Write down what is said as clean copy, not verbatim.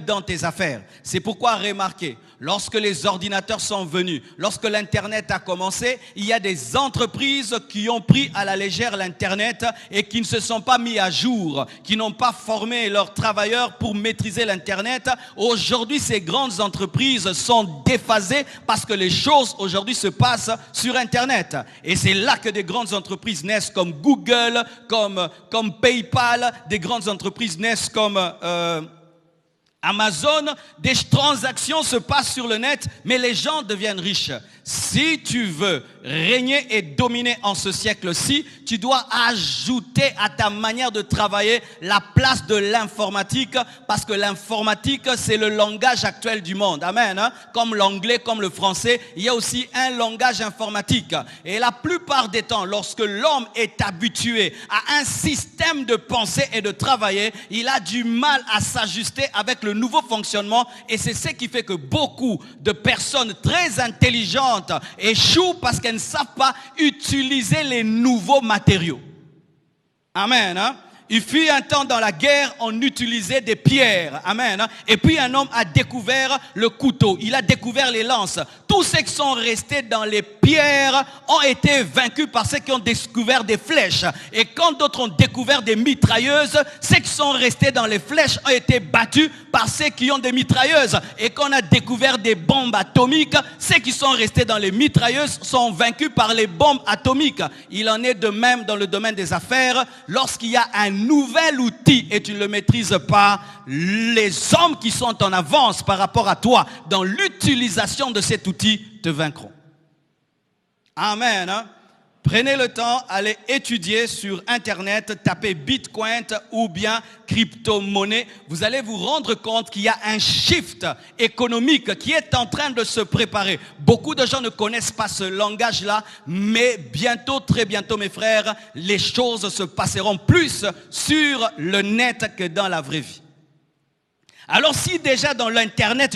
dans tes affaires. C'est pourquoi remarquez, lorsque les ordinateurs sont venus, lorsque l'Internet a commencé, il y a des entreprises qui ont pris à la légère l'Internet et qui ne se sont pas mis à jour, qui n'ont pas formé leurs travailleurs pour maîtriser l'Internet. Aujourd'hui, ces grandes entreprises sont déphasées parce que les choses aujourd'hui se passent sur Internet. Et c'est là que des grandes entreprises naissent comme Google, comme PayPal, des grandes entreprises naissent comme Amazon. Des transactions se passent sur le net, mais les gens deviennent riches. Si tu veux régner et dominer en ce siècle-ci, tu dois ajouter à ta manière de travailler la place de l'informatique, parce que l'informatique, c'est le langage actuel du monde. Amen. Hein? Comme l'anglais, comme le français, il y a aussi un langage informatique. Et la plupart des temps, lorsque l'homme est habitué à un système de pensée et de travailler, il a du mal à s'ajuster avec le nouveau fonctionnement, et c'est ce qui fait que beaucoup de personnes très intelligentes échouent parce qu'elles ne savent pas utiliser les nouveaux matériaux. Amen. Hein? Il fut un temps dans la guerre, on utilisait des pierres. Amen. Et puis un homme a découvert le couteau. Il a découvert les lances. Tous ceux qui sont restés dans les pierres ont été vaincus par ceux qui ont découvert des flèches. Et quand d'autres ont découvert des mitrailleuses, ceux qui sont restés dans les flèches ont été battus par ceux qui ont des mitrailleuses. Et quand on a découvert des bombes atomiques, ceux qui sont restés dans les mitrailleuses sont vaincus par les bombes atomiques. Il en est de même dans le domaine des affaires. Lorsqu'il y a un nouvel outil et tu ne le maîtrises pas, les hommes qui sont en avance par rapport à toi dans l'utilisation de cet outil te vaincront. Amen. Hein? Prenez le temps, allez étudier sur Internet, tapez Bitcoin ou bien crypto-monnaie. Vous allez vous rendre compte qu'il y a un shift économique qui est en train de se préparer. Beaucoup de gens ne connaissent pas ce langage-là, mais bientôt, très bientôt, mes frères, les choses se passeront plus sur le net que dans la vraie vie. Alors si déjà dans l'Internet,